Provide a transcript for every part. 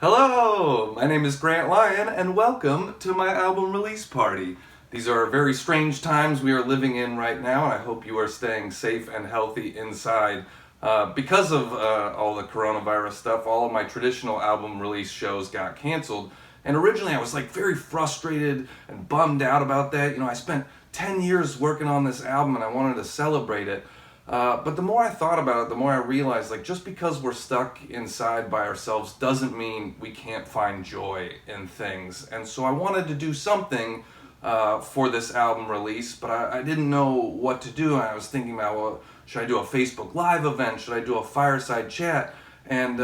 Hello, my name is Grant Lyon and welcome to my album release party. These are very strange times we are living in right now, and I hope you are staying safe and healthy inside. Because of all the coronavirus stuff, all of my traditional album release shows got canceled. And originally I was like very frustrated and bummed out about that. I spent 10 years working on this album and I wanted to celebrate it. But the more I thought about it, the more I realized like just because we're stuck inside by ourselves doesn't mean we can't find joy in things. And so I wanted to do something for this album release, but I didn't know what to do. And I was thinking about, well, should I do a Facebook Live event? Should I do a fireside chat? And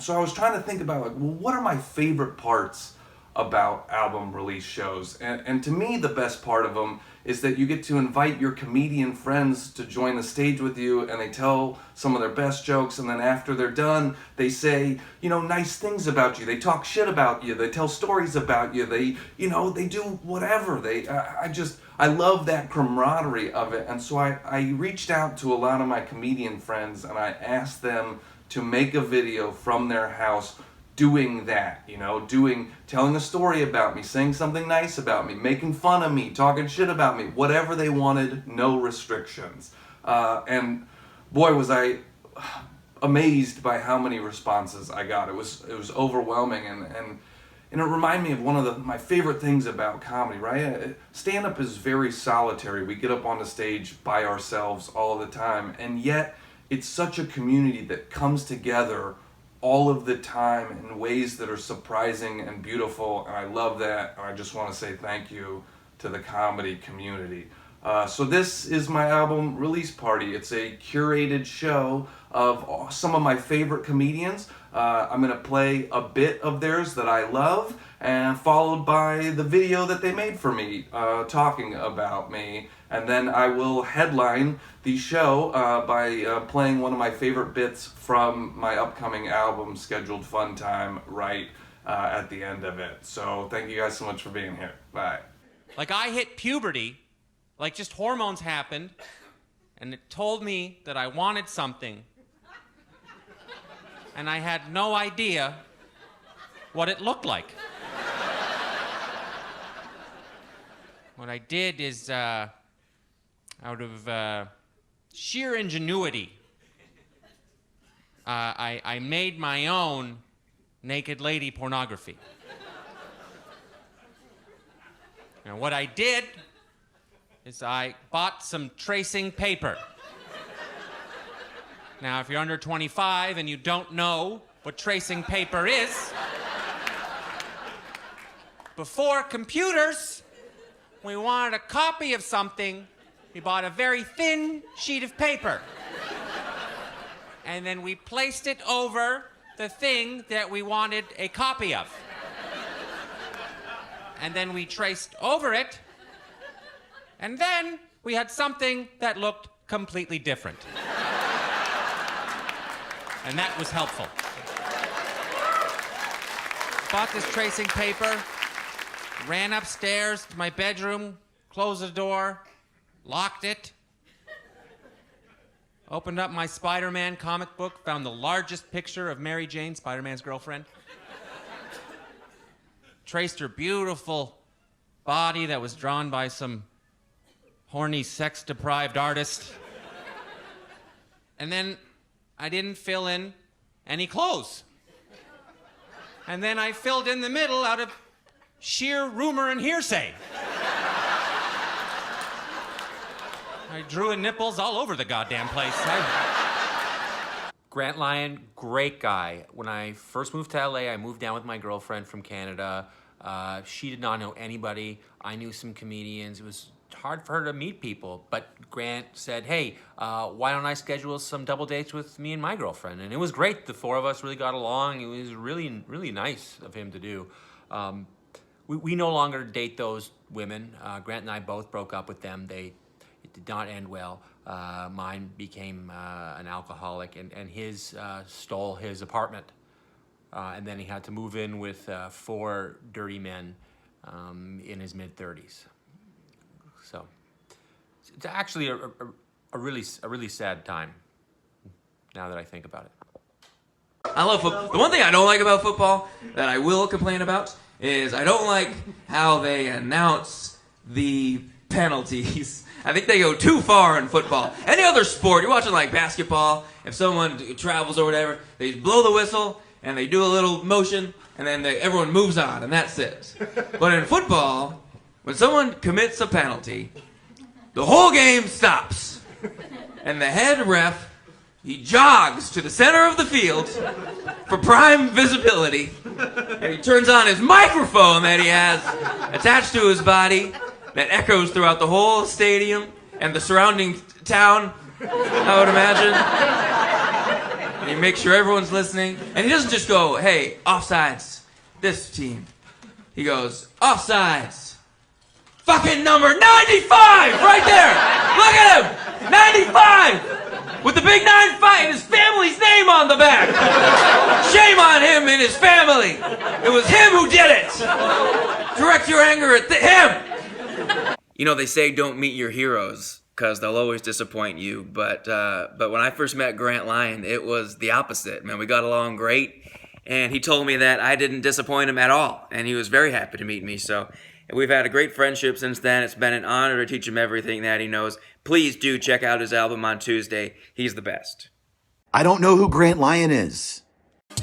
so I was trying to think about like, well, what are my favorite parts about album release shows? And to me, the best part of them is that you get to invite your comedian friends to join the stage with you, and they tell some of their best jokes, and then after they're done, they say, nice things about you. They talk shit about you. They tell stories about you. They do whatever. I love that camaraderie of it. And so I reached out to a lot of my comedian friends, and I asked them to make a video from their house doing that, telling a story about me, saying something nice about me, making fun of me, talking shit about me, whatever they wanted, no restrictions. And boy, was I amazed by how many responses I got. It was overwhelming, and it reminded me of one of my favorite things about comedy, right? Stand-up is very solitary. We get up on the stage by ourselves all the time, and yet it's such a community that comes together all of the time in ways that are surprising and beautiful, and I love that, and I just want to say thank you to the comedy community. So this is my album release party. It's a curated show of some of my favorite comedians. I'm going to play a bit of theirs that I love, and followed by the video that they made for me talking about me. And then I will headline the show by playing one of my favorite bits from my upcoming album, Scheduled Fun Time, right at the end of it. So thank you guys so much for being here. Bye. Like I hit puberty, like just hormones happened, and it told me that I wanted something. And I had no idea what it looked like. What I did is, out of sheer ingenuity, I made my own naked lady pornography. Now, what I did is I bought some tracing paper. Now, if you're under 25 and you don't know what tracing paper is, before computers, we wanted a copy of something, we bought a very thin sheet of paper. And then we placed it over the thing that we wanted a copy of. And then we traced over it, and then we had something that looked completely different. And that was helpful. Bought this tracing paper, ran upstairs to my bedroom, closed the door, locked it, opened up my Spider-Man comic book, found the largest picture of Mary Jane, Spider-Man's girlfriend, traced her beautiful body that was drawn by some horny, sex-deprived artist, and then I didn't fill in any clothes. And then I filled in the middle out of sheer rumor and hearsay. I drew in nipples all over the goddamn place. Grant Lyon, great guy. When I first moved to LA, I moved down with my girlfriend from Canada. She did not know anybody. I knew some comedians. It was hard for her to meet people, but Grant said, hey, why don't I schedule some double dates with me and my girlfriend? And it was great. The four of us really got along. It was really, really nice of him to do. We no longer date those women. Grant and I both broke up with them. It did not end well. Mine became an alcoholic, and his stole his apartment. And then he had to move in with four dirty men in his mid-30s. So it's actually a really sad time, now that I think about it. I love football. The one thing I don't like about football that I will complain about is I don't like how they announce the penalties. I think they go too far in football. Any other sport, you're watching like basketball, if someone travels or whatever, they blow the whistle and they do a little motion and then everyone moves on and that's it. But in football, when someone commits a penalty, the whole game stops. And the head ref, he jogs to the center of the field for prime visibility. And he turns on his microphone that he has attached to his body that echoes throughout the whole stadium and the surrounding town, I would imagine. And he makes sure everyone's listening. And he doesn't just go, hey, offsides, this team. He goes, offsides. Fucking number 95 right there. Look at him. 95 with the big 95 and his family's name on the back. Shame on him and his family. It was him who did it. Direct your anger at him. You know, they say don't meet your heroes because they'll always disappoint you. But when I first met Grant Lyon, it was the opposite. Man, we got along great. And he told me that I didn't disappoint him at all. And he was very happy to meet me. So we've had a great friendship since then. It's been an honor to teach him everything that he knows. Please do check out his album on Tuesday. He's the best. I don't know who Grant Lyon is.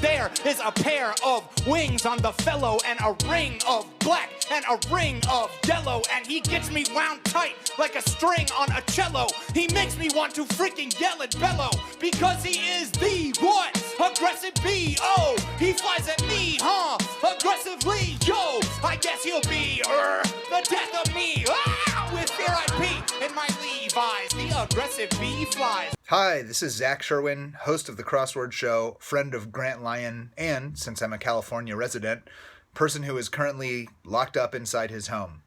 There is a pair of wings on the fellow and a ring of black and a ring of yellow, and he gets me wound tight like a string on a cello. He makes me want to freaking yell and bellow because he is the what? Aggressive B.O. He flies at me, huh? Aggressively, yo. I guess he'll be the death of me. Ah! With fear I pee in my Levi's. The aggressive bee flies. Hi, this is Zach Sherwin, host of The Crossword Show, friend of Grant Lyon, and, since I'm a California resident, person who is currently locked up inside his home.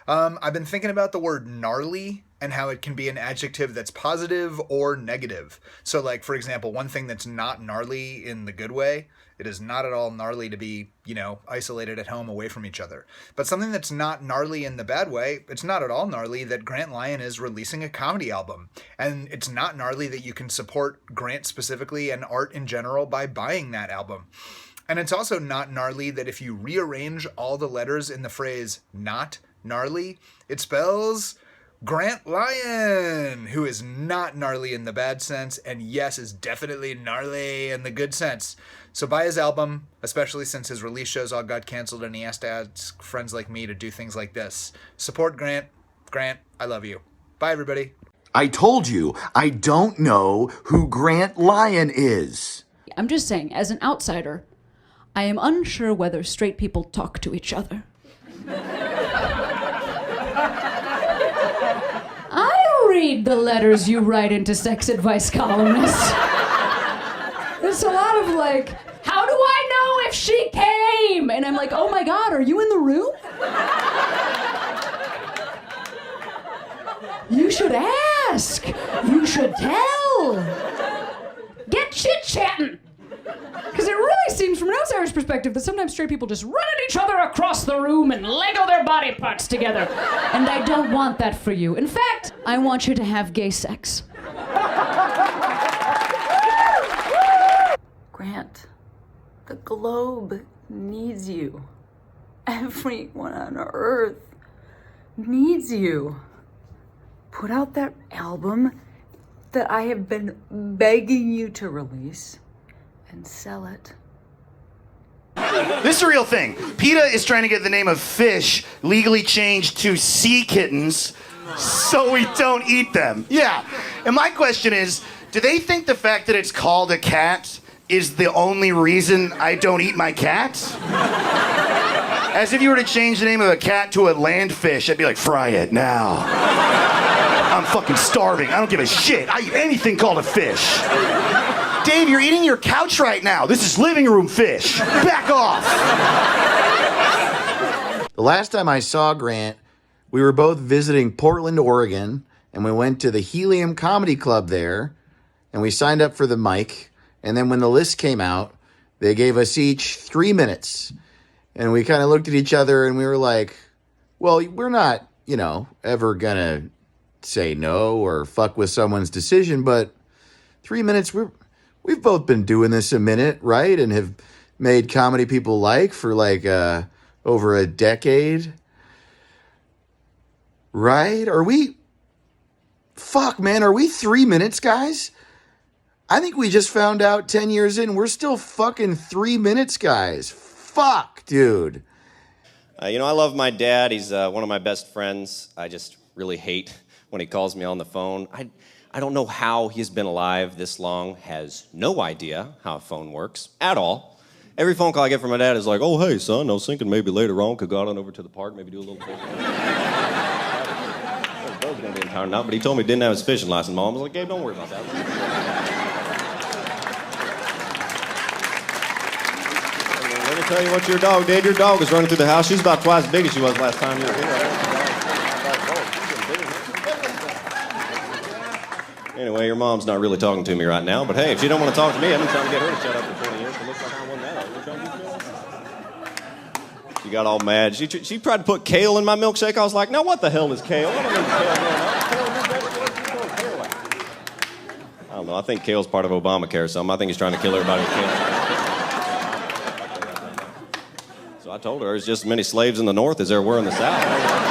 I've been thinking about the word gnarly and how it can be an adjective that's positive or negative. So, like, for example, one thing that's not gnarly in the good way, it is not at all gnarly to be, isolated at home away from each other. But something that's not gnarly in the bad way, it's not at all gnarly that Grant Lyon is releasing a comedy album. And it's not gnarly that you can support Grant specifically and art in general by buying that album. And it's also not gnarly that if you rearrange all the letters in the phrase not gnarly, it spells Grant Lyon, who is not gnarly in the bad sense, and yes, is definitely gnarly in the good sense. So buy his album, especially since his release shows all got canceled and he has to ask friends like me to do things like this. Support Grant. Grant, I love you. Bye, everybody. I told you, I don't know who Grant Lyon is. I'm just saying, as an outsider, I am unsure whether straight people talk to each other. I read the letters you write into sex advice columnists. There's a lot of like, how do I know if she came? And I'm like, oh my God, are you in the room? You should ask. You should tell. Get chit-chatting. Because it really seems from an outsider's perspective that sometimes straight people just run at each other across the room and Lego their body parts together. And I don't want that for you. In fact, I want you to have gay sex. Grant, the globe needs you. Everyone on Earth needs you. Put out that album that I have been begging you to release and sell it. This is a real thing. PETA is trying to get the name of fish legally changed to sea kittens so we don't eat them. Yeah. And my question is, do they think the fact that it's called a cat is the only reason I don't eat my cat? As if you were to change the name of a cat to a land fish, I'd be like, fry it now. I'm fucking starving. I don't give a shit. I eat anything called a fish. Dave, you're eating your couch right now. This is living room fish. Back off. The last time I saw Grant, we were both visiting Portland, Oregon, and we went to the Helium Comedy Club there, and we signed up for the mic, and then when the list came out, they gave us each 3 minutes, and we kind of looked at each other, and we were like, well, we're not, ever gonna say no or fuck with someone's decision, but 3 minutes, we're we've both been doing this a minute, right? And have made comedy people like for like over a decade. Right? Fuck, man, are we 3 minutes, guys? I think we just found out 10 years in, we're still fucking 3 minutes, guys. Fuck, dude. I love my dad. He's one of my best friends. I just really hate when he calls me on the phone. I don't know how he's been alive this long, has no idea how a phone works at all. Every phone call I get from my dad is like, oh, hey, son, I was thinking maybe later on could go on over to the park, maybe do a little fishing. Bob's gonna be in town now, but he told me he didn't have his fishing license. Mom was like, Gabe, don't worry about that. Let me tell you what your dog did. Your dog is running through the house. She's about twice as big as she was last time you were here. Anyway, your mom's not really talking to me right now, but hey, if she don't want to talk to me, I've been trying to get her to shut up for 20 years. It looks like I won that. You're trying to get me? She got all mad. She tried to put kale in my milkshake. I was like, now what the hell is kale? What is kale going on? I don't know. I think kale's part of Obamacare or something. I think he's trying to kill everybody with kale. So I told her there's just as many slaves in the North as there were in the South.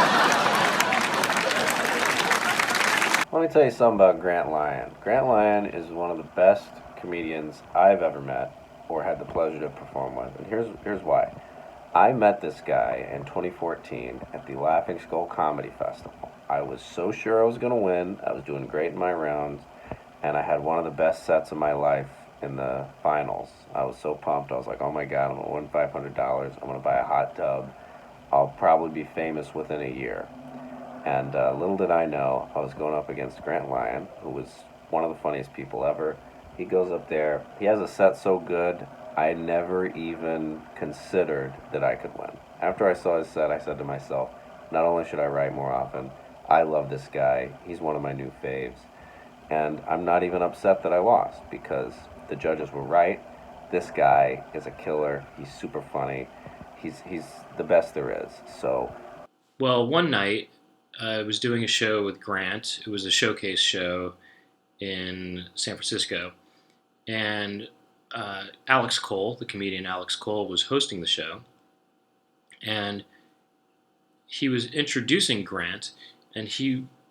Let me tell you something about Grant Lyon. Grant Lyon is one of the best comedians I've ever met or had the pleasure to perform with. And here's why. I met this guy in 2014 at the Laughing Skull Comedy Festival. I was so sure I was going to win. I was doing great in my rounds, and I had one of the best sets of my life in the finals. I was so pumped. I was like, oh my God, I'm going to win $500. I'm going to buy a hot tub. I'll probably be famous within a year. And little did I know, I was going up against Grant Lyon, who was one of the funniest people ever. He goes up there. He has a set so good, I never even considered that I could win. After I saw his set, I said to myself, not only should I write more often, I love this guy. He's one of my new faves. And I'm not even upset that I lost, because the judges were right. This guy is a killer. He's super funny. He's the best there is. So, well, one night, I was doing a show with Grant. It was a showcase show in San Francisco. And Alex Cole, the comedian Alex Cole, was hosting the show. And he was introducing Grant. And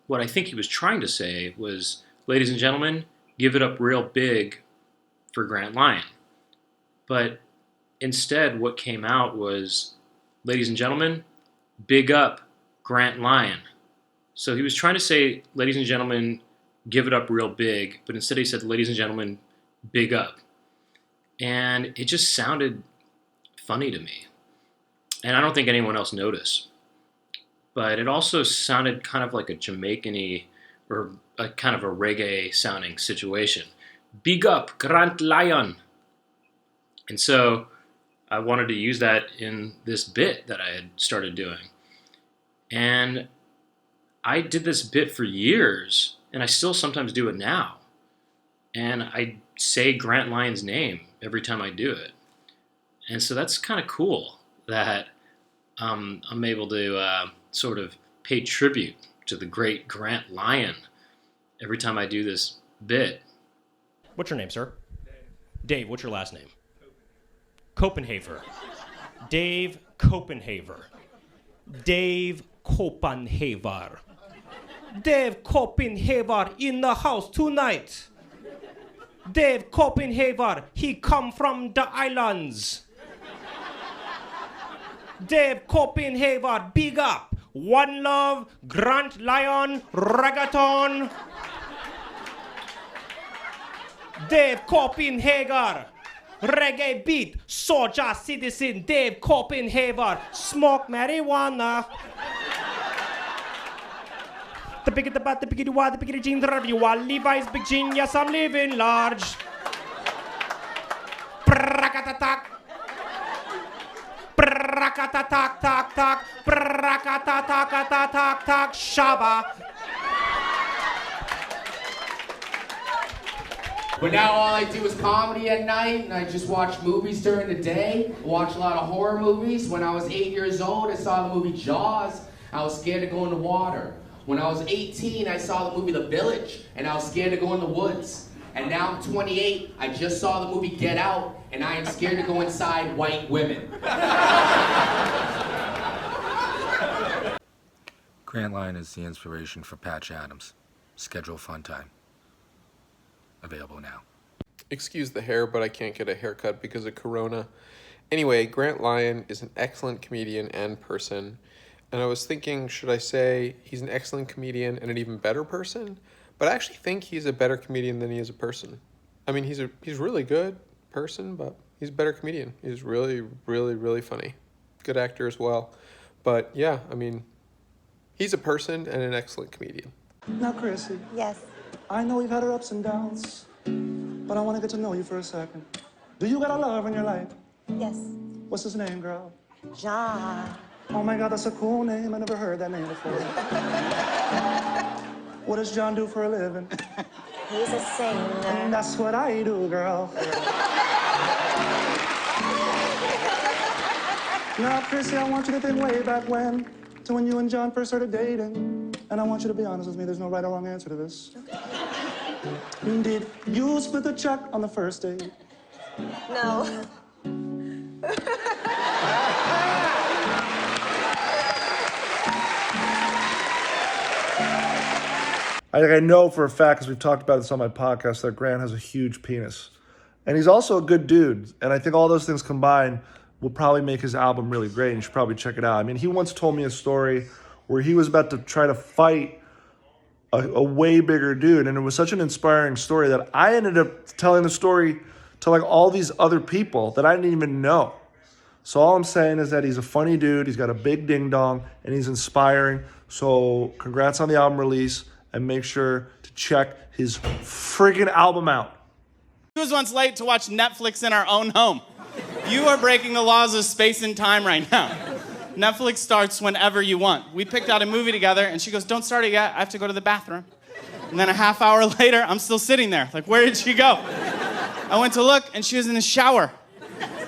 what I think he was trying to say was, ladies and gentlemen, give it up real big for Grant Lyon. But instead, what came out was, ladies and gentlemen, big up Grant Lyon. So he was trying to say, ladies and gentlemen, give it up real big, but instead he said, ladies and gentlemen, big up. And it just sounded funny to me. And I don't think anyone else noticed. But it also sounded kind of like a Jamaican-y or a kind of a reggae-sounding situation. Big up, Grant Lyon. And so I wanted to use that in this bit that I had started doing. And I did this bit for years, and I still sometimes do it now. And I say Grant Lyon's name every time I do it. And so that's kind of cool that I'm able to sort of pay tribute to the great Grant Lyon every time I do this bit. What's your name, sir? Dave, what's your last name? Copenhaver. Dave Copenhaver. Dave Copenhaver. Dave Copenhaver in the house tonight. Dave Copenhaver, he come from the islands. Dave Copenhaver, big up. One Love, Grant Lyon, Reggaeton. Dave Copenhaver, reggae beat, soldier citizen. Dave Copenhaver, smoke marijuana. The bigger the bat, the bigger the wad, the bigger the jeans, the review. Levi's big jean, yes, I'm living large. Prakatatak. Prakatatak, tak, tak. Prakatatak, tak, tak, shaba. But now all I do is comedy at night, and I just watch movies during the day. I watch a lot of horror movies. When I was 8 years old, I saw the movie Jaws. I was scared to go in the water. When I was 18, I saw the movie The Village, and I was scared to go in the woods. And now I'm 28, I just saw the movie Get Out, and I am scared to go inside white women. Grant Lyon is the inspiration for Patch Adams. Schedule fun time. Available now. Excuse the hair, but I can't get a haircut because of Corona. Anyway, Grant Lyon is an excellent comedian and person. And I was thinking, should I say he's an excellent comedian and an even better person? But I actually think he's a better comedian than he is a person. I mean, he's really good person, but he's a better comedian. He's really, really, really funny. Good actor as well. But yeah, I mean, he's a person and an excellent comedian. Now, Chrissy. Yes. I know we've had our ups and downs, but I want to get to know you for a second. Do you got a lover in your life? Yes. What's his name, girl? John. Oh my God, that's a cool name. I never heard that name before. What does John do for a living? He's a singer. And that's what I do, girl. Now, Chrissy, I want you to think way back when, to when you and John first started dating. And I want you to be honest with me, there's no right or wrong answer to this. Did you split the check on the first date? No. I know for a fact, because we've talked about this on my podcast, that Grant has a huge penis. And he's also a good dude. And I think all those things combined will probably make his album really great. And you should probably check it out. I mean, he once told me a story where he was about to try to fight a way bigger dude. And it was such an inspiring story that I ended up telling the story to like all these other people that I didn't even know. So all I'm saying is that he's a funny dude. He's got a big ding dong and he's inspiring. So congrats on the album release. And make sure to check his friggin' album out. He was once late to watch Netflix in our own home. You are breaking the laws of space and time right now. Netflix starts whenever you want. We picked out a movie together, and she goes, don't start it yet. I have to go to the bathroom. And then a half hour later, I'm still sitting there. Like, where did she go? I went to look, and she was in the shower.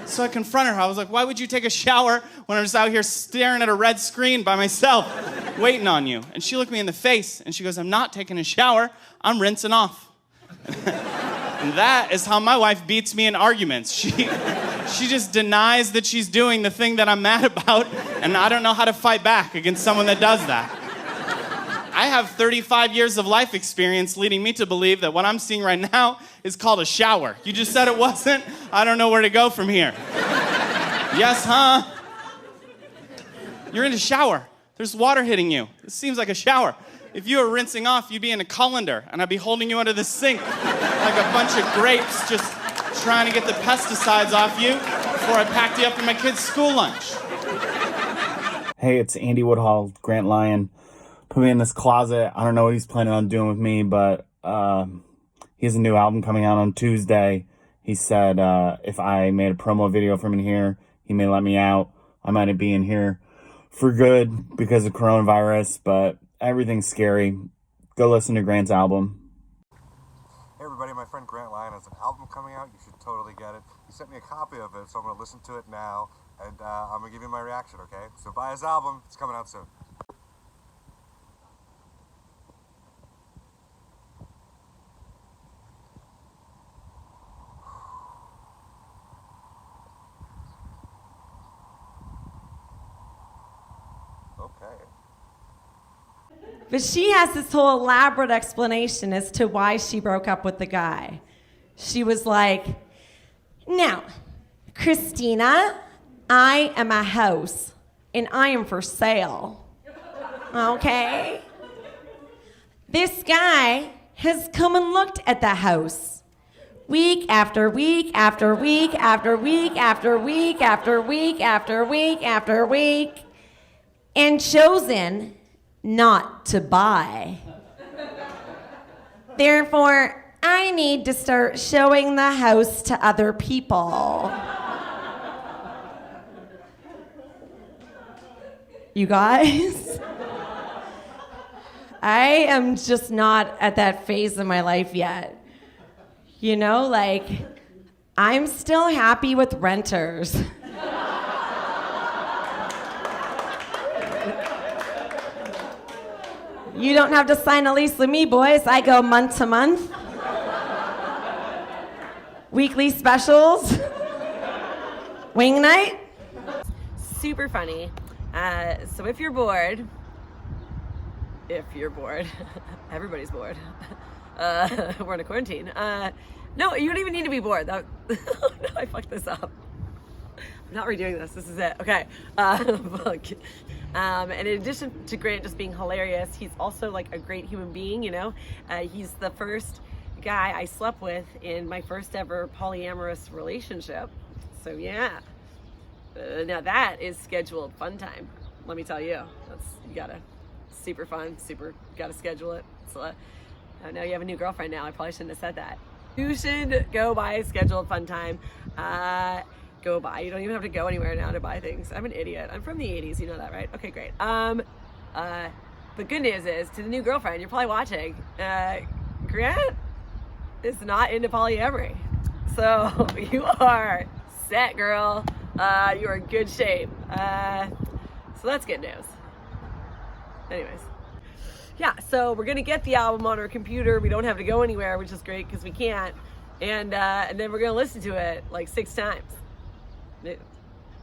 So I confronted her. I was like, why would you take a shower when I'm just out here staring at a red screen by myself, waiting on you? And she looked me in the face, and she goes, I'm not taking a shower. I'm rinsing off. And that is how my wife beats me in arguments. She just denies that she's doing the thing that I'm mad about, and I don't know how to fight back against someone that does that. I have 35 years of life experience leading me to believe that what I'm seeing right now is called a shower. You just said it wasn't. I don't know where to go from here. Yes, huh? You're in a shower. There's water hitting you. It seems like a shower. If you were rinsing off, you'd be in a colander, and I'd be holding you under the sink like a bunch of grapes, just trying to get the pesticides off you before I packed you up for my kid's school lunch. Hey, it's Andy Woodhull, Grant Lyon. Put me in this closet. I don't know what he's planning on doing with me, but he has a new album coming out on Tuesday. He said if I made a promo video from in here, he may let me out. I might be in here for good because of coronavirus, but everything's scary. Go listen to Grant's album. Hey everybody, my friend Grant Lyon has an album coming out. You should totally get it. He sent me a copy of it, so I'm going to listen to it now, and I'm going to give you my reaction, okay? So buy his album. It's coming out soon. Okay. But she has this whole elaborate explanation as to why she broke up with the guy. She was like, now, Christina, I am a house and I am for sale. Okay? This guy has come and looked at the house week after week after week after week after week after week after week after week and chosen not to buy. Therefore, I need to start showing the house to other people. You guys, I am just not at that phase of my life yet. You know, like, I'm still happy with renters. You don't have to sign a lease with me, boys. I go month to month. weekly specials, wing night. Super funny. So if you're bored, everybody's bored. We're in a quarantine. No, you don't even need to be bored. No, I fucked this up. I'm not redoing this. This is it. Okay. Look. And in addition to Grant just being hilarious, he's also like a great human being, you know? He's the first guy I slept with in my first ever polyamorous relationship. So yeah. Now that is scheduled fun time. Let me tell you. You gotta, super fun, gotta schedule it. So, I know you have a new girlfriend now. I probably shouldn't have said that. You should go buy scheduled fun time. Go buy. You don't even have to go anywhere now to buy things. I'm an idiot. I'm from the 80s. You know that, right? Okay, great. The good news is, to the new girlfriend, you're probably watching, Grant is not into polyamory. So you are set, girl. You're in good shape. So that's good news. Anyways. Yeah, so we're gonna get the album on our computer. We don't have to go anywhere, which is great because we can't. And then we're gonna listen to it like 6 times.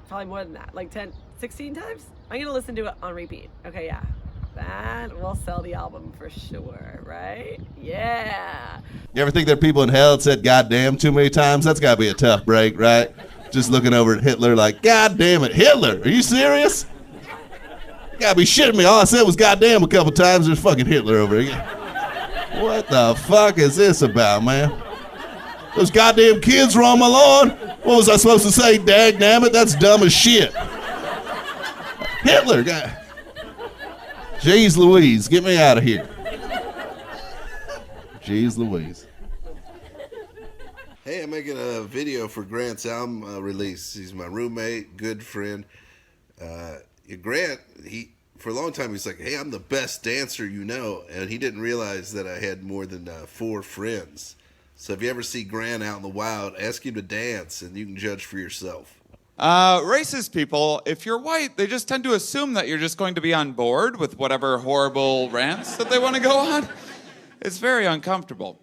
Probably more than that, like 10, 16 times? I'm gonna listen to it on repeat. Okay, yeah. That will sell the album for sure, right? Yeah. You ever think there are people in hell that said goddamn too many times? That's gotta be a tough break, right? Just looking over at Hitler like, God damn it, Hitler, are you serious? You gotta be shitting me. All I said was goddamn a couple times. There's fucking Hitler over here. What the fuck is this about, man? Those goddamn kids were on my lawn. What was I supposed to say? Dag damn it, that's dumb as shit. Hitler, God. Jeez Louise, get me out of here. Jeez Louise. Hey, I'm making a video for Grant's album release. He's my roommate, good friend. Grant, for a long time, he's like, hey, I'm the best dancer you know. And he didn't realize that I had more than 4 friends. So if you ever see Grant out in the wild, ask him to dance and you can judge for yourself. Racist people, if you're white, they just tend to assume that you're just going to be on board with whatever horrible rants that they want to go on. It's very uncomfortable.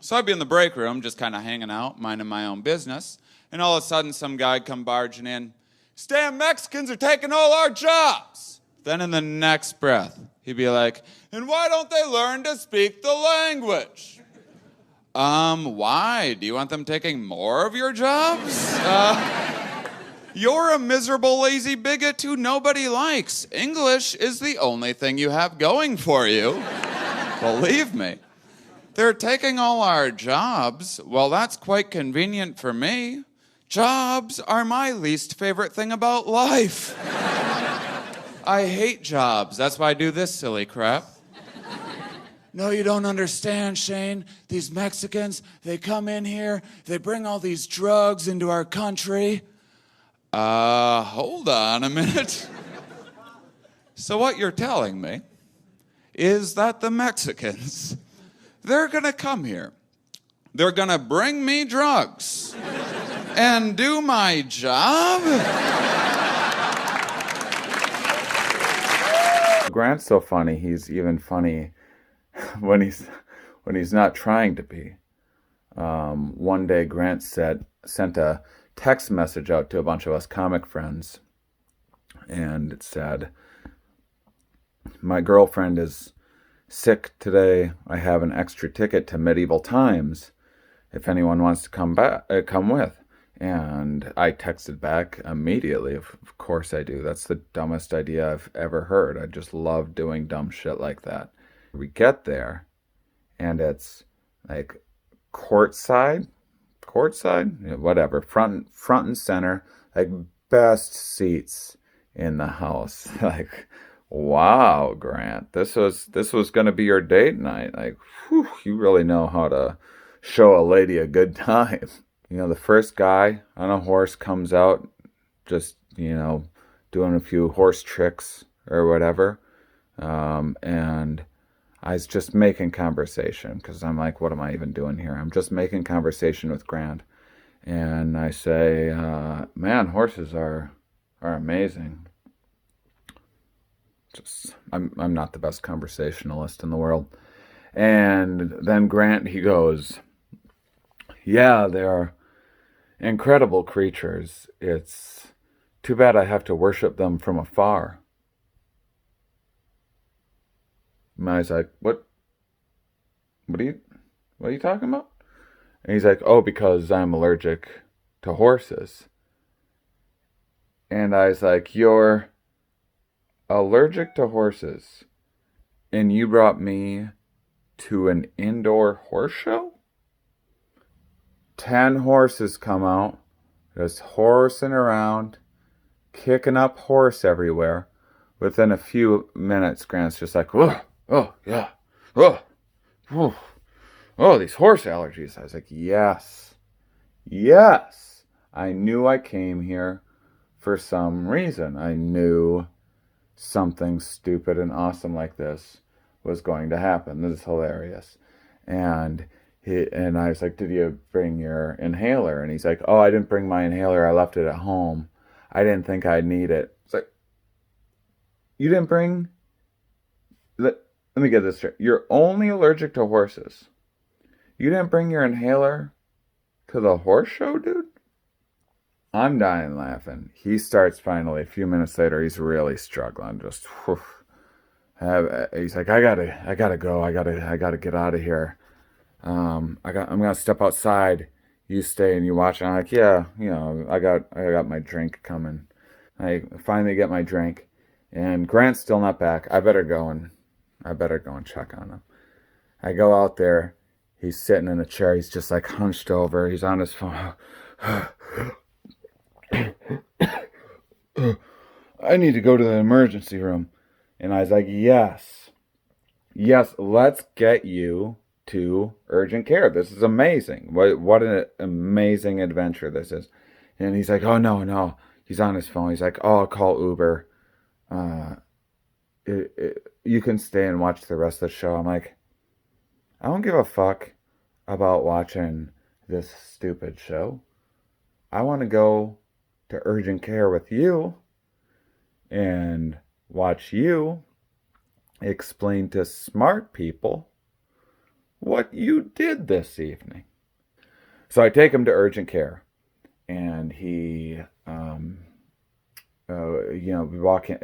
So I'd be in the break room, just kind of hanging out, minding my own business, and all of a sudden some guy come barging in. These damn Mexicans are taking all our jobs. Then in the next breath, he'd be like, and why don't they learn to speak the language? Why? Do you want them taking more of your jobs? You're a miserable, lazy bigot who nobody likes. English is the only thing you have going for you. Believe me. They're taking all our jobs. Well, that's quite convenient for me. Jobs are my least favorite thing about life. I hate jobs. That's why I do this silly crap. No, you don't understand, Shane. These Mexicans, they come in here, they bring all these drugs into our country. Hold on a minute. So what you're telling me is that the Mexicans, they're gonna come here. They're gonna bring me drugs and do my job? Grant's so funny, he's even funny when he's not trying to be. One day Grant sent a text message out to a bunch of us comic friends, and it said, my girlfriend is sick today. I have an extra ticket to medieval times if anyone wants to come with. And I texted back immediately, of course I do. That's the dumbest idea I've ever heard. I just love doing dumb shit like that. We get there, and it's like courtside, whatever, front and center, like best seats in the house. Like, wow, Grant, this was gonna be your date night. Like, whew, you really know how to show a lady a good time. You know, the first guy on a horse comes out, just, you know, doing a few horse tricks or whatever, and I was just making conversation, because I'm like, what am I even doing here? I'm just making conversation with Grant. And I say, man, horses are amazing. I'm not the best conversationalist in the world. And then Grant, he goes, yeah, they are incredible creatures. It's too bad I have to worship them from afar. And I was like, what are you, what are you talking about? And he's like, oh, because I'm allergic to horses. And I was like, you're allergic to horses, and you brought me to an indoor horse show? 10 horses come out, just horsing around, kicking up horse everywhere. Within a few minutes, Grant's just like, oh, yeah, oh, oh, these horse allergies. I was like, yes. I knew I came here for some reason. I knew something stupid and awesome like this was going to happen. This is hilarious. And I was like, did you bring your inhaler? And he's like, oh, I didn't bring my inhaler. I left it at home. I didn't think I'd need it. It's like, you didn't bring... Let me get this straight. You're only allergic to horses. You didn't bring your inhaler to the horse show, dude? I'm dying laughing. He starts finally, a few minutes later, he's really struggling. Just, whew. He's like, I gotta go. I gotta get out of here. I'm gonna step outside. You stay and you watch. And I'm like, yeah, I got my drink coming. I finally get my drink, and Grant's still not back. I better go and check on him. I go out there. He's sitting in a chair. He's just like hunched over. He's on his phone. I need to go to the emergency room. And I was like, yes, let's get you to urgent care. This is amazing. What an amazing adventure this is. And he's like, oh, no. He's on his phone. He's like, oh, I'll call Uber. You can stay and watch the rest of the show. I'm like, I don't give a fuck about watching this stupid show. I want to go to urgent care with you and watch you explain to smart people what you did this evening. So I take him to urgent care, and he, we walk in.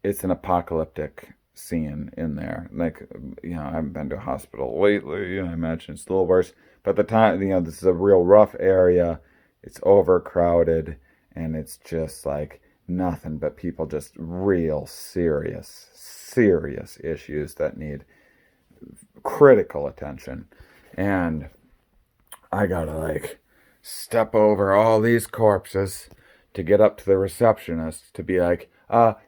It's an apocalyptic scene in there. Like, I haven't been to a hospital lately. I imagine it's a little worse. But at the time, this is a real rough area. It's overcrowded, and it's just like nothing but people, just real serious issues that need critical attention. And I gotta step over all these corpses to get up to the receptionist to be like,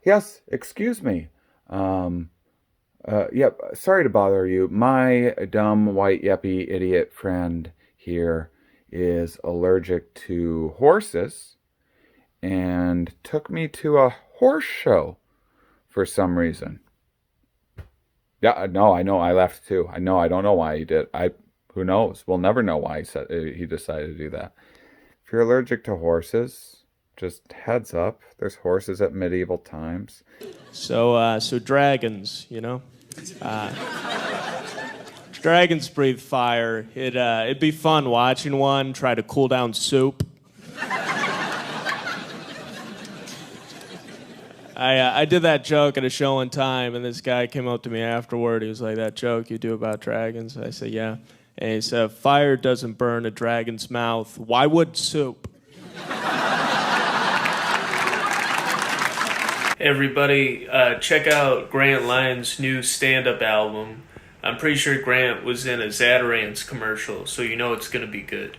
yes, excuse me. Yep, sorry to bother you. My dumb, white, yuppie, idiot friend here is allergic to horses and took me to a horse show for some reason. Yeah, no, I know, I left too. I don't know why he did. Who knows? We'll never know why he decided to do that. If you're allergic to horses, just heads up. There's horses at medieval times. So dragons, dragons breathe fire. It'd be fun watching one try to cool down soup. I did that joke at a show one time, and this guy came up to me afterward. He was like, that joke you do about dragons? I said, yeah. And he said, fire doesn't burn a dragon's mouth. Why would soup? Everybody, check out Grant Lyon's new stand-up album. I'm pretty sure Grant was in a Zatarans commercial, so you know it's gonna be good.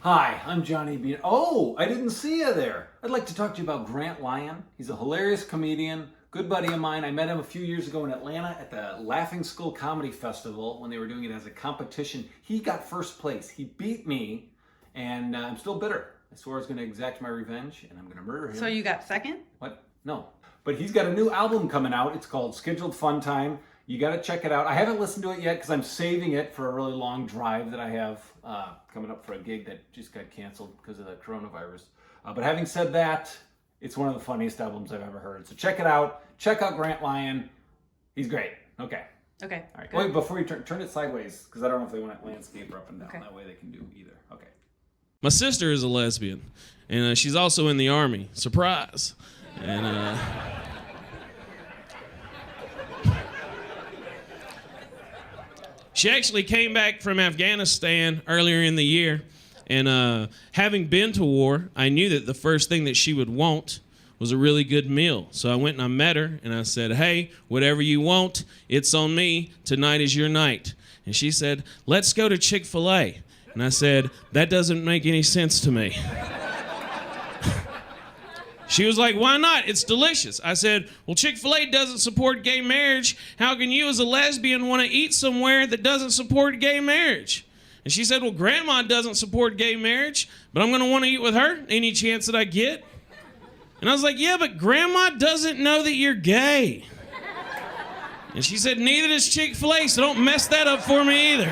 Hi, I'm Johnny Bean. Oh, I didn't see you there. I'd like to talk to you about Grant Lyon. He's a hilarious comedian, good buddy of mine. I met him a few years ago in Atlanta at the Laughing Skull Comedy Festival when they were doing it as a competition. He got first place. He beat me, and I'm still bitter. I swore I was going to exact my revenge, and I'm going to murder him. So you got second? What? No. But he's got a new album coming out. It's called Scheduled Fun Time. You got to check it out. I haven't listened to it yet because I'm saving it for a really long drive that I have coming up for a gig that just got canceled because of the coronavirus. But having said that, it's one of the funniest albums I've ever heard. So check it out. Check out Grant Lyon. He's great. Okay. Okay. All right. Good. Wait, before you turn it sideways, because I don't know if they want it landscape or up and down. Okay. That way they can do either. Okay. My sister is a lesbian, and she's also in the Army. Surprise. And she actually came back from Afghanistan earlier in the year, and having been to war, I knew that the first thing that she would want was a really good meal. So I went and I met her, and I said, hey, whatever you want, it's on me. Tonight is your night. And she said, let's go to Chick-fil-A. And I said, that doesn't make any sense to me. She was like, why not? It's delicious. I said, well, Chick-fil-A doesn't support gay marriage. How can you as a lesbian want to eat somewhere that doesn't support gay marriage? And she said, well, Grandma doesn't support gay marriage, but I'm going to want to eat with her any chance that I get. And I was like, yeah, but Grandma doesn't know that you're gay. And she said, neither does Chick-fil-A, so don't mess that up for me either.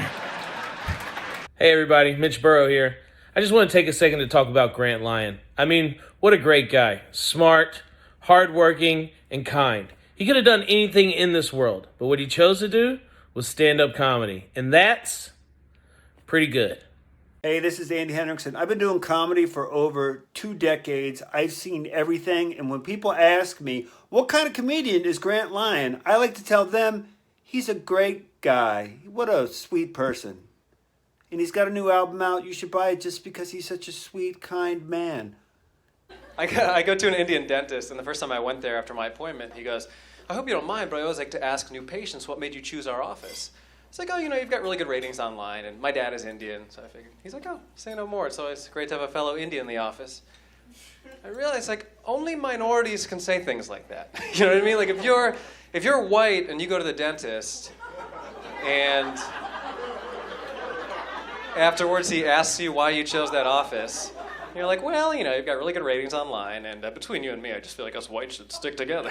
Hey everybody, Mitch Burrow here. I just want to take a second to talk about Grant Lyon. I mean, what a great guy. Smart, hardworking, and kind. He could have done anything in this world, but what he chose to do was stand-up comedy. And that's pretty good. Hey, this is Andy Hendrickson. I've been doing comedy for over 2 decades. I've seen everything, and when people ask me, what kind of comedian is Grant Lyon? I like to tell them, he's a great guy. What a sweet person. And he's got a new album out. You should buy it just because he's such a sweet, kind man. I go to an Indian dentist, and the first time I went there after my appointment, he goes, I hope you don't mind, but I always like to ask new patients what made you choose our office. It's like, oh, you've got really good ratings online, and my dad is Indian, so I figured. He's like, oh, say no more. It's always great to have a fellow Indian in the office. I realized, only minorities can say things like that. You know what I mean? Like, if you're white and you go to the dentist, and afterwards he asks you why you chose that office, and you're like, well, you've got really good ratings online, and between you and me, I just feel like us whites should stick together.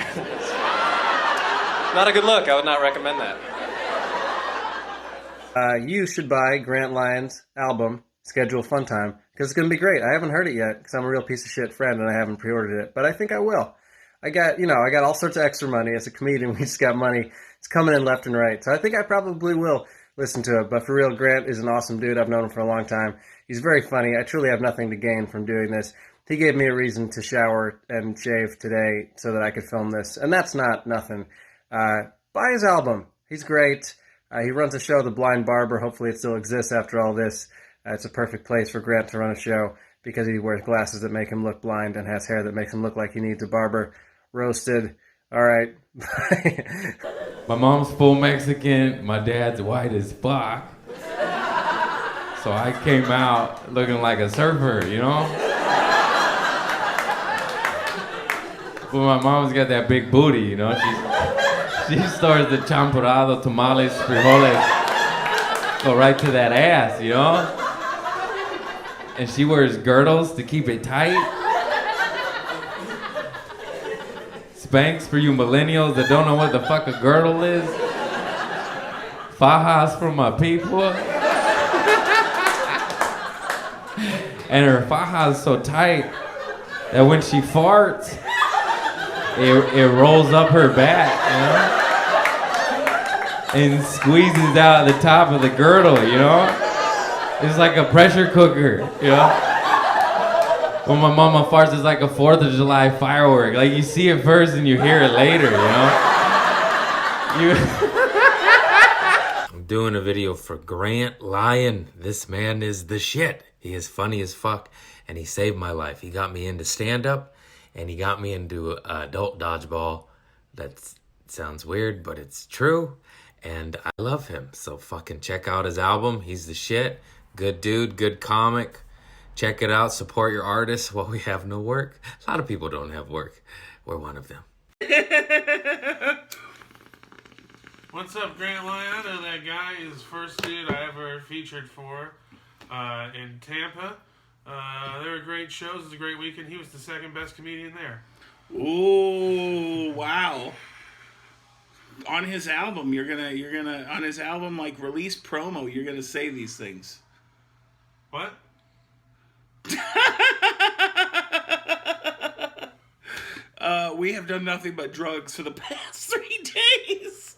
Not a good look. I would not recommend that. You should buy Grant Lyon's album, Schedule Fun Time, because it's going to be great. I haven't heard it yet because I'm a real piece of shit friend and I haven't pre-ordered it, but I think I will. I got all sorts of extra money. As a comedian, we just got money. It's coming in left and right. So I think I probably will listen to it. But for real, Grant is an awesome dude. I've known him for a long time. He's very funny. I truly have nothing to gain from doing this. He gave me a reason to shower and shave today so that I could film this, and that's not nothing. Buy his album. He's great. He runs a show, The Blind Barber. Hopefully it still exists after all this. It's a perfect place for Grant to run a show because he wears glasses that make him look blind and has hair that makes him look like he needs a barber. Roasted. All right. My mom's full Mexican. My dad's white as fuck. So I came out looking like a surfer, But my mom's got that big booty, She stores the champurrado, tamales, frijoles, go right to that ass, And she wears girdles to keep it tight. Spanx for you millennials that don't know what the fuck a girdle is. Fajas for my people. And her faja is so tight that when she farts, it rolls up her back, and squeezes out the top of the girdle, It's like a pressure cooker, When my mama farts, it's like a 4th of July firework. Like, you see it first and you hear it later, I'm doing a video for Grant Lyon. This man is the shit. He is funny as fuck, and he saved my life. He got me into stand-up, and he got me into adult dodgeball. That sounds weird, but it's true, and I love him. So fucking check out his album. He's the shit. Good dude, good comic. Check it out. Support your artists while we have no work. A lot of people don't have work. We're one of them. What's up, Grant Lyon? That guy is first dude I ever featured for in Tampa. They were great shows. It was a great weekend. He was the second best comedian there. Ooh, wow. On his album, you're gonna on his album, like, release promo, you're gonna say these things. What? We have done nothing but drugs for the past 3 days.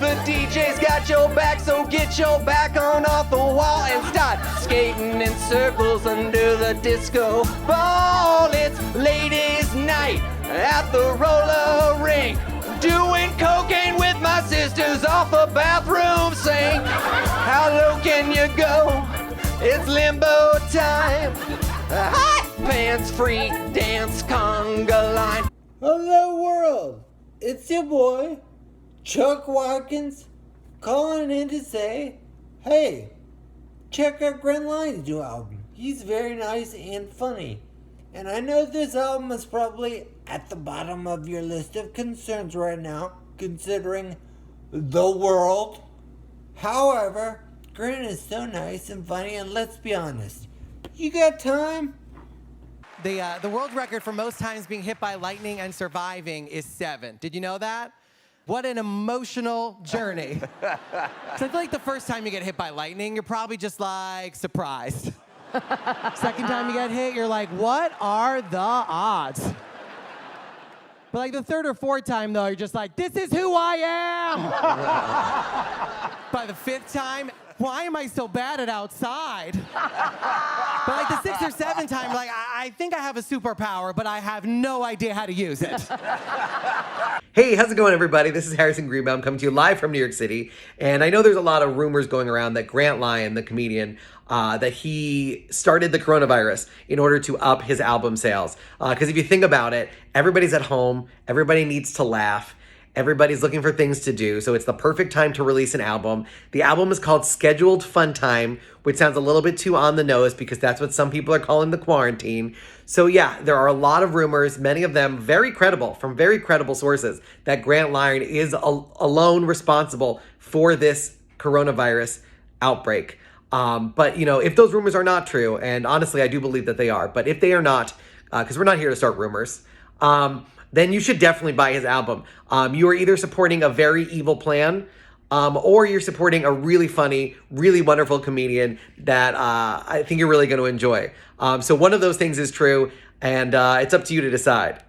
The DJ's got your back, so get your back on off the wall and start skating in circles under the disco ball. It's ladies' night at the roller rink, doing cocaine with my sisters off the bathroom sink. How low can you go? It's limbo time. Hot pants, freak dance, conga line. Hello world, it's your boy, Chuck Watkins, calling in to say, hey, check out Grant Lyon's new album. He's very nice and funny. And I know this album is probably at the bottom of your list of concerns right now, considering the world. However, Grant is so nice and funny, and let's be honest, you got time? The world record for most times being hit by lightning and surviving is 7. Did you know that? What an emotional journey. So I feel like the first time you get hit by lightning, you're probably just like surprised. Second time you get hit, you're like, what are the odds? But like the third or fourth time though, you're just like, this is who I am. By the fifth time, why am I so bad at outside? But like the sixth or seventh time, like, I think I have a superpower, but I have no idea how to use it. Hey, how's it going, everybody? This is Harrison Greenbaum coming to you live from New York City. And I know there's a lot of rumors going around that Grant Lyon, the comedian, that he started the coronavirus in order to up his album sales. Because if you think about it, everybody's at home, everybody needs to laugh. Everybody's looking for things to do, so it's the perfect time to release an album. The album is called Scheduled Fun Time, which sounds a little bit too on the nose because that's what some people are calling the quarantine. So yeah, there are a lot of rumors, many of them very credible, from very credible sources, that Grant Lyon is alone responsible for this coronavirus outbreak. But, you know, if those rumors are not true, and honestly, I do believe that they are, but if they are not, because we're not here to start rumors, then you should definitely buy his album. You are either supporting a very evil plan, or you're supporting a really funny, really wonderful comedian that I think you're really going to enjoy. So one of those things is true, and it's up to you to decide.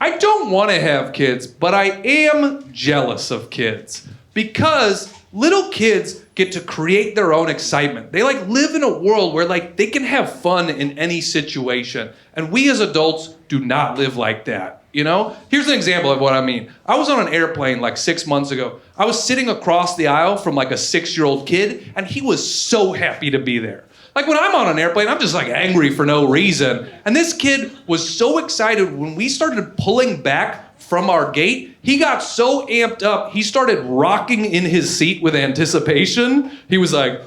I don't want to have kids, but I am jealous of kids because little kids get to create their own excitement. They like live in a world where like they can have fun in any situation. And we as adults do not live like that. You know, here's an example of what I mean. I was on an airplane like 6 months ago. I was sitting across the aisle from like a 6-year-old kid, and he was so happy to be there. Like when I'm on an airplane, I'm just like angry for no reason. And this kid was so excited when we started pulling back from our gate. He got so amped up, he started rocking in his seat with anticipation. He was like,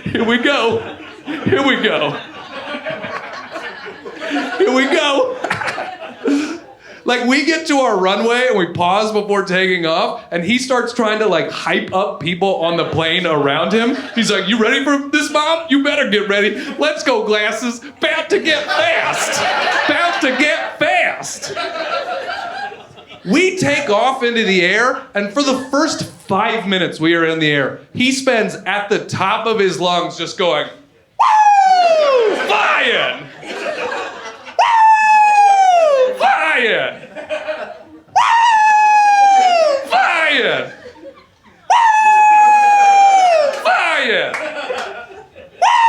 here we go, here we go, here we go. Like we get to our runway and we pause before taking off and he starts trying to like hype up people on the plane around him. He's like, you ready for this, Mom? You better get ready. Let's go, glasses. About to get fast. About to get fast. We take off into the air, and for the first 5 minutes we are in the air, he spends at the top of his lungs just going, woo! Flying! Woo! Flying! Woo! Flying! Woo! Flying! Woo!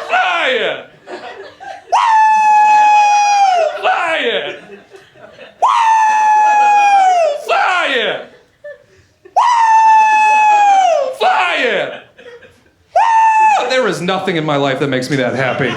Flying! Woo! Flying! Flying! Woo! Flying! Woo! There is nothing in my life that makes me that happy.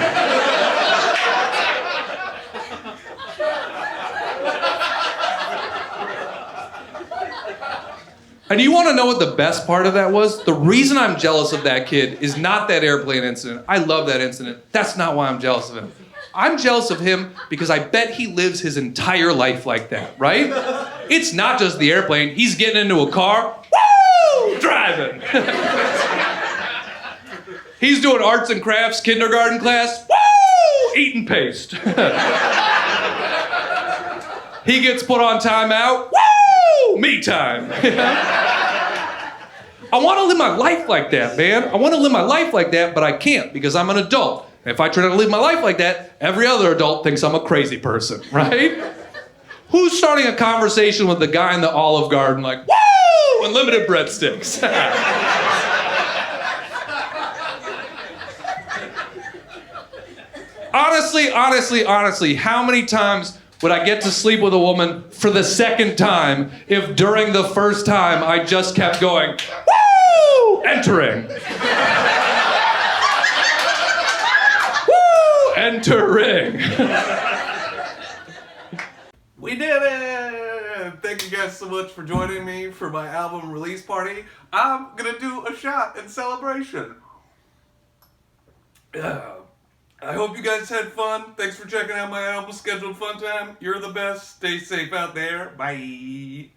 And you want to know what the best part of that was? The reason I'm jealous of that kid is not that airplane incident. I love that incident. That's not why I'm jealous of him. I'm jealous of him because I bet he lives his entire life like that, right? It's not just the airplane. He's getting into a car, woo, driving. He's doing arts and crafts, kindergarten class, woo, eating paste. He gets put on timeout, woo, me time. I want to live my life like that, man. I want to live my life like that, but I can't because I'm an adult. If I try to live my life like that, every other adult thinks I'm a crazy person, right? Who's starting a conversation with the guy in the Olive Garden like, woo, unlimited breadsticks? Honestly, how many times would I get to sleep with a woman for the second time if during the first time I just kept going, woo, entering. Woo, entering. We did it! Thank you guys so much for joining me for my album release party. I'm gonna do a shot in celebration. I hope you guys had fun. Thanks for checking out my album, Scheduled Fun Time. You're the best. Stay safe out there. Bye.